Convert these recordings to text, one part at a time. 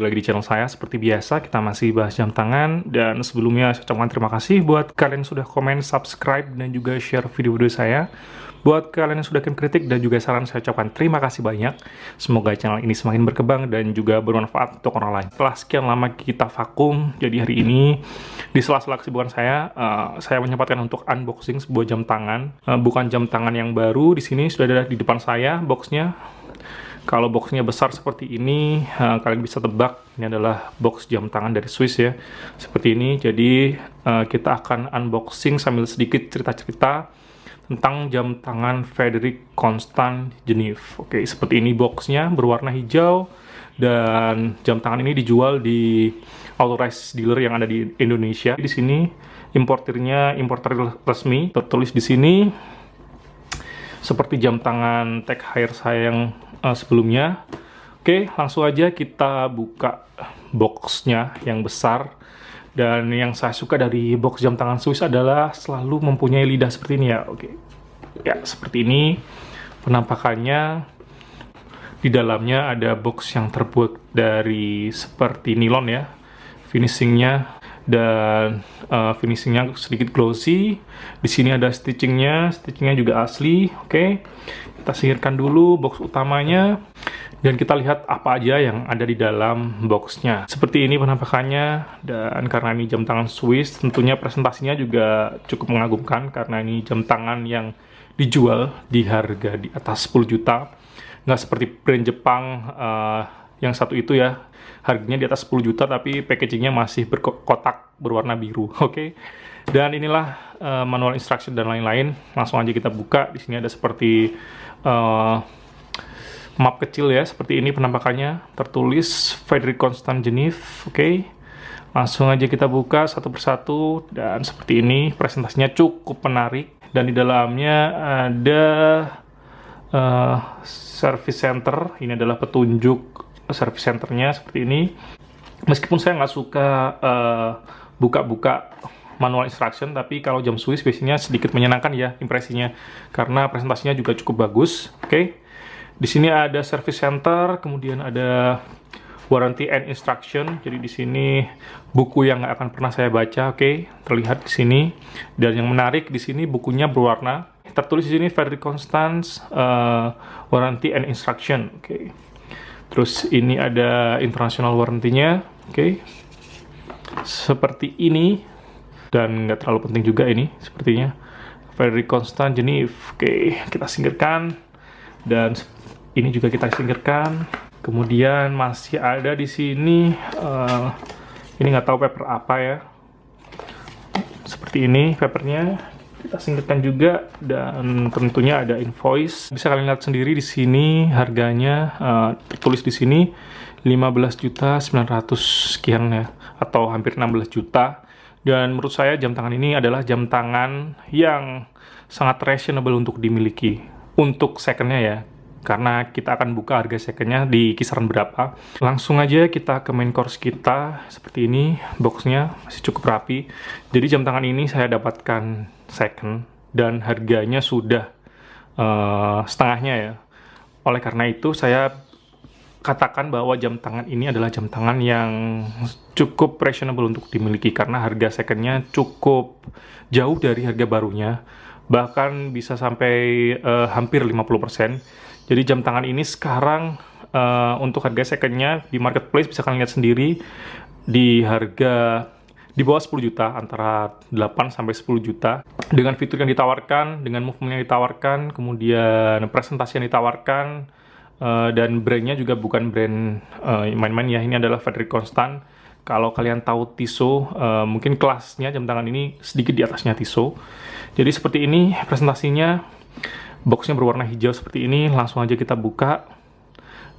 lagi di channel saya. Seperti biasa, kita masih bahas jam tangan. Dan sebelumnya, saya ucapkan terima kasih buat kalian yang sudah komen, subscribe, dan juga share video-video saya. Buat kalian yang sudah kirim kritik dan juga saran, saya ucapkan terima kasih banyak. Semoga channel ini semakin berkembang dan juga bermanfaat untuk orang lain. Setelah sekian lama kita vakum, jadi hari ini, di sela-sela kesibukan saya menyempatkan untuk unboxing sebuah jam tangan. Bukan jam tangan yang baru, di sini sudah ada di depan saya boxnya. Kalau boxnya besar seperti ini, kalian bisa tebak ini adalah box jam tangan dari Swiss ya. Seperti ini, jadi kita akan unboxing sambil sedikit cerita-cerita tentang jam tangan Frederic Constant Genève. Oke, seperti ini boxnya, berwarna hijau. Dan jam tangan ini dijual di authorized dealer yang ada di Indonesia. Di sini importernya importer resmi, tertulis di sini seperti jam tangan Tag Heuer saya yang sebelumnya. Oke, langsung aja kita buka boxnya yang besar. Dan yang saya suka dari box jam tangan Swiss adalah selalu mempunyai lidah seperti ini ya. Oke, ya seperti ini penampakannya. Di dalamnya ada box yang terbuat dari seperti nilon ya, finishingnya. Dan finishingnya sedikit glossy. Di sini ada stitchingnya juga asli. Oke, kita singkirkan dulu box utamanya dan kita lihat apa aja yang ada di dalam boxnya. Seperti ini penampakannya, dan karena ini jam tangan Swiss, tentunya presentasinya juga cukup mengagumkan karena ini jam tangan yang dijual di harga di atas 10 juta. Nggak seperti brand Jepang yang satu itu ya, harganya di atas 10 juta tapi packagingnya masih berkotak berwarna biru. Oke. Dan inilah manual instruction dan lain-lain. Langsung aja kita buka. Di sini ada seperti map kecil ya, seperti ini penampakannya, tertulis Frederic Constant Genève. Oke. Langsung aja kita buka satu persatu, dan seperti ini presentasinya cukup menarik. Dan di dalamnya ada service center. Ini adalah petunjuk service centernya seperti ini. Meskipun saya nggak suka buka-buka manual instruction, tapi kalau jam Swiss biasanya sedikit menyenangkan ya impresinya, karena presentasinya juga cukup bagus. Oke. Di sini ada service center, kemudian ada warranty and instruction. Jadi di sini buku yang nggak akan pernah saya baca. Oke, terlihat di sini. Dan yang menarik di sini bukunya berwarna. Tertulis di sini Frederic Constant warranty and instruction. Oke. Terus ini ada international warranty-nya. Oke. Seperti ini. Dan nggak terlalu penting juga ini sepertinya. Frederic Constant Genève. Oke, kita singkirkan. Dan ini juga kita singkirkan. Kemudian masih ada di sini. Ini nggak tahu paper apa ya. Seperti ini papernya. Kita singkirkan juga, dan tentunya ada invoice. Bisa kalian lihat sendiri di sini harganya tertulis di sini 15.900 sekian ya, atau hampir 16 juta. Dan menurut saya jam tangan ini adalah jam tangan yang sangat reasonable untuk dimiliki untuk secondnya ya, karena kita akan buka harga secondnya di kisaran berapa. Langsung aja kita ke main course kita. Seperti ini boxnya masih cukup rapi. Jadi jam tangan ini saya dapatkan second dan harganya sudah setengahnya ya. Oleh karena itu saya katakan bahwa jam tangan ini adalah jam tangan yang cukup reasonable untuk dimiliki, karena harga secondnya cukup jauh dari harga barunya, bahkan bisa sampai hampir 50%. Jadi jam tangan ini sekarang untuk harga secondnya di marketplace bisa kalian lihat sendiri di harga di bawah 10 juta, antara 8 sampai 10 juta. Dengan fitur yang ditawarkan, dengan movement yang ditawarkan, kemudian presentasi yang ditawarkan, dan brandnya juga bukan brand main-main ya. Ini adalah Frederic Constant. Kalau kalian tahu Tissot, mungkin kelasnya jam tangan ini sedikit di atasnya Tissot. Jadi seperti ini presentasinya. Boxnya berwarna hijau seperti ini. Langsung aja kita buka.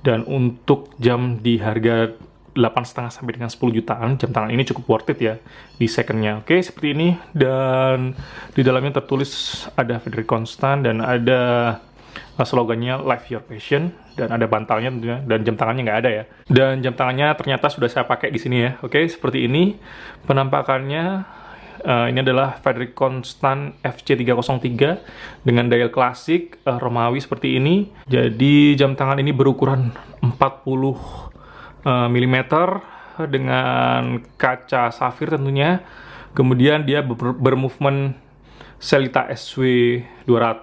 Dan untuk jam di harga 8,5 sampai dengan 10 jutaan, jam tangan ini cukup worth it ya di secondnya. Oke, seperti ini. Dan di dalamnya tertulis ada Frederic Constant dan ada slogannya Live Your Passion, dan ada bantalnya tentunya, dan jam tangannya nggak ada ya. Dan jam tangannya ternyata sudah saya pakai di sini ya. Oke, seperti ini penampakannya. Ini adalah Frederic Constant FC303 dengan dial klasik Romawi seperti ini. Jadi jam tangan ini berukuran 40 milimeter dengan kaca safir tentunya. Kemudian dia bermovement Sellita SW200,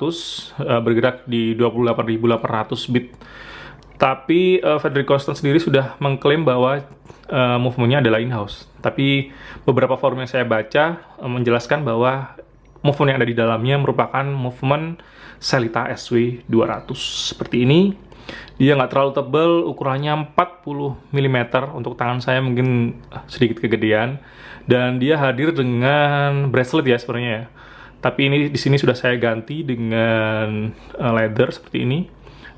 bergerak di 28.800 bit. Tapi Frederic Constant sendiri sudah mengklaim bahwa movementnya adalah in-house. Tapi beberapa forum yang saya baca menjelaskan bahwa movement yang ada di dalamnya merupakan movement Sellita SW200 seperti ini. Dia nggak terlalu tebal, ukurannya 40 mm, untuk tangan saya mungkin sedikit kegedean. Dan dia hadir dengan bracelet ya sebenarnya ya. Tapi ini di sini sudah saya ganti dengan leather seperti ini,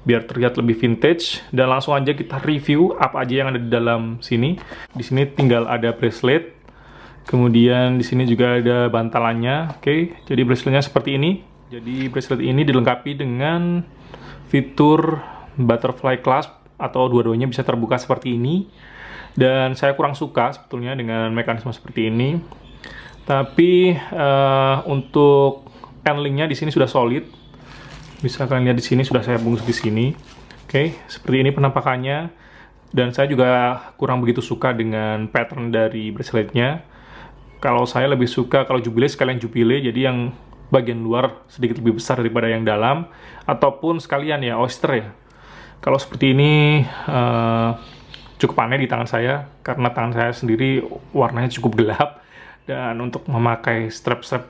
biar terlihat lebih vintage. Dan langsung aja kita review apa aja yang ada di dalam sini. Di sini tinggal ada bracelet. Kemudian di sini juga ada bantalannya. Oke, jadi braceletnya seperti ini. Jadi bracelet ini dilengkapi dengan fitur butterfly clasp, atau dua-duanya bisa terbuka seperti ini. Dan saya kurang suka sebetulnya dengan mekanisme seperti ini. Tapi untuk handlingnya di sini sudah solid. Bisa kalian lihat di sini sudah saya bungkus di sini. Oke, seperti ini penampakannya. Dan saya juga kurang begitu suka dengan pattern dari braceletnya. Kalau saya lebih suka kalau jubile sekalian jubile, jadi yang bagian luar sedikit lebih besar daripada yang dalam, ataupun sekalian ya oyster ya. Kalau seperti ini cukup aneh di tangan saya, karena tangan saya sendiri warnanya cukup gelap, dan untuk memakai strap-strap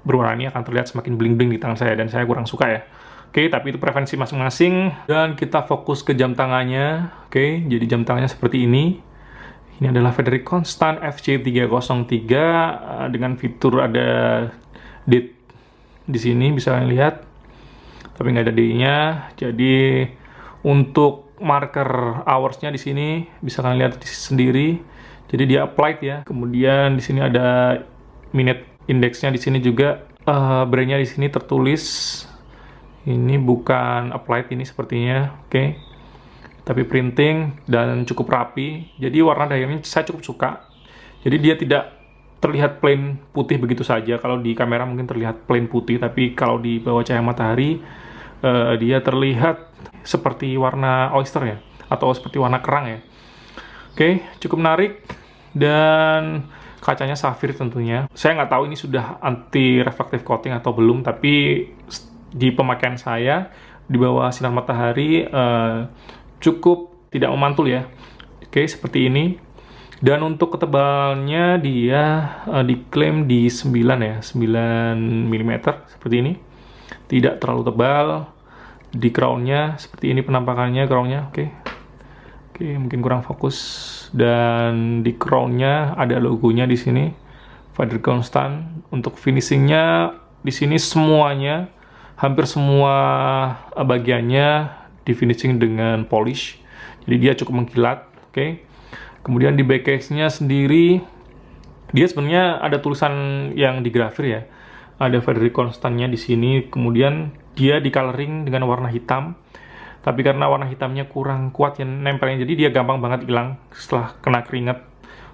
berwarna ini akan terlihat semakin bling-bling di tangan saya, dan saya kurang suka ya. Oke, tapi itu preferensi masing-masing. Dan kita fokus ke jam tangannya. Oke, jadi jam tangannya seperti ini. Ini adalah Frederic Constant FC303 dengan fitur ada date di sini, bisa kalian lihat. Tapi nggak ada D-nya. Jadi untuk marker hours-nya di sini bisa kalian lihat sendiri. Jadi dia applied ya. Kemudian di sini ada minute index-nya di sini juga. Brand-nya di sini tertulis. Ini bukan applied ini sepertinya. Oke. Tapi printing dan cukup rapi. Jadi warna dialnya saya cukup suka. Jadi dia tidak terlihat plain putih begitu saja. Kalau di kamera mungkin terlihat plain putih, tapi kalau di bawah cahaya matahari dia terlihat seperti warna oyster ya, atau seperti warna kerang ya. Oke, cukup menarik. Dan kacanya safir tentunya. Saya nggak tahu ini sudah anti reflective coating atau belum, tapi di pemakaian saya di bawah sinar matahari cukup tidak memantul ya. Oke, seperti ini. Dan untuk ketebalnya dia diklaim di 9 ya, 9 mm seperti ini. Tidak terlalu tebal. Di crown-nya seperti ini penampakannya crown-nya. Oke, mungkin kurang fokus. Dan di crown-nya ada logonya di sini, Frederic Constant. Untuk finishing-nya di sini semuanya, hampir semua bagiannya di finishing dengan polish. Jadi dia cukup mengkilat. Oke. Kemudian di back case-nya sendiri, dia sebenarnya ada tulisan yang digrafir ya. Ada Frederic Constant-nya di sini. Kemudian dia di coloring dengan warna hitam. Tapi karena warna hitamnya kurang kuat yang nempelnya, jadi dia gampang banget hilang setelah kena keringat.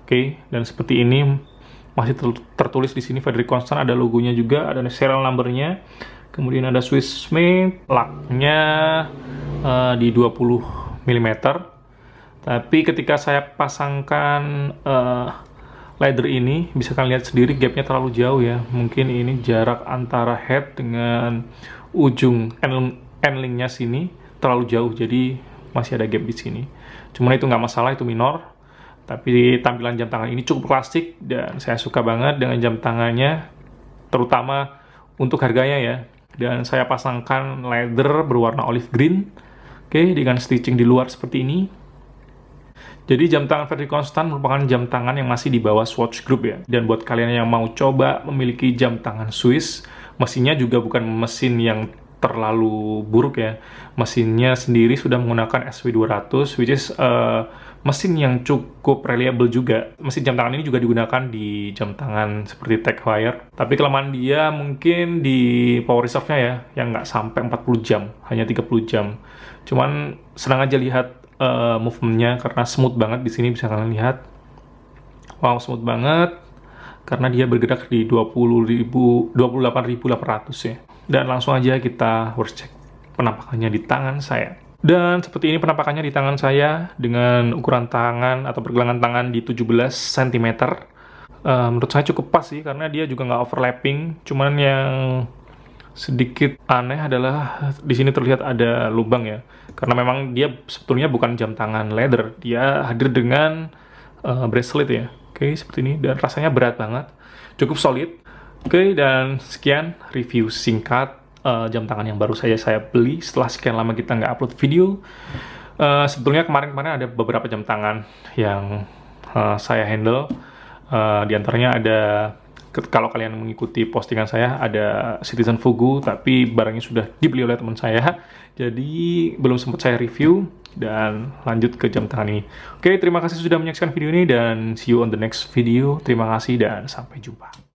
Oke, dan seperti ini masih tertulis di sini Frederic Constant, ada logonya juga, ada serial number-nya. Kemudian ada Swiss made, laknya di 20 mm. Tapi ketika saya pasangkan leather ini, bisa kalian lihat sendiri gapnya terlalu jauh ya. Mungkin ini jarak antara head dengan ujung handlingnya sini terlalu jauh, jadi masih ada gap di sini. Cuman itu nggak masalah, itu minor. Tapi tampilan jam tangan ini cukup klasik dan saya suka banget dengan jam tangannya, terutama untuk harganya ya. Dan saya pasangkan leather berwarna olive green, oke, dengan stitching di luar seperti ini. Jadi jam tangan Frederic Constant merupakan jam tangan yang masih di bawah Swatch Group ya. Dan buat kalian yang mau coba memiliki jam tangan Swiss, mesinnya juga bukan mesin yang terlalu buruk ya. Mesinnya sendiri sudah menggunakan SW200, which is mesin yang cukup reliable juga. Mesin jam tangan ini juga digunakan di jam tangan seperti Tag Heuer. Tapi kelemahan dia mungkin di power reserve-nya ya, yang nggak sampai 40 jam, hanya 30 jam. Cuman senang aja lihat movement-nya karena smooth banget. Di sini bisa kalian lihat. Wow, smooth banget. Karena dia bergerak di 28.800 ya. Dan langsung aja kita cross check penampakannya di tangan saya. Dan seperti ini penampakannya di tangan saya dengan ukuran tangan atau pergelangan tangan di 17 cm. Menurut saya cukup pas sih karena dia juga nggak overlapping. Cuman yang sedikit aneh adalah di sini terlihat ada lubang ya. Karena memang dia sebetulnya bukan jam tangan leather, dia hadir dengan bracelet ya. Oke, seperti ini dan rasanya berat banget. Cukup solid. Oke, dan sekian review singkat jam tangan yang baru saja saya beli setelah sekian lama kita nggak upload video. Sebetulnya kemarin-kemarin ada beberapa jam tangan yang saya handle. Di antaranya ada, kalau kalian mengikuti postingan saya, ada Citizen Fugu, tapi barangnya sudah dibeli oleh teman saya, jadi belum sempat saya review dan lanjut ke jam tangan ini. Oke, terima kasih sudah menyaksikan video ini dan see you on the next video. Terima kasih dan sampai jumpa.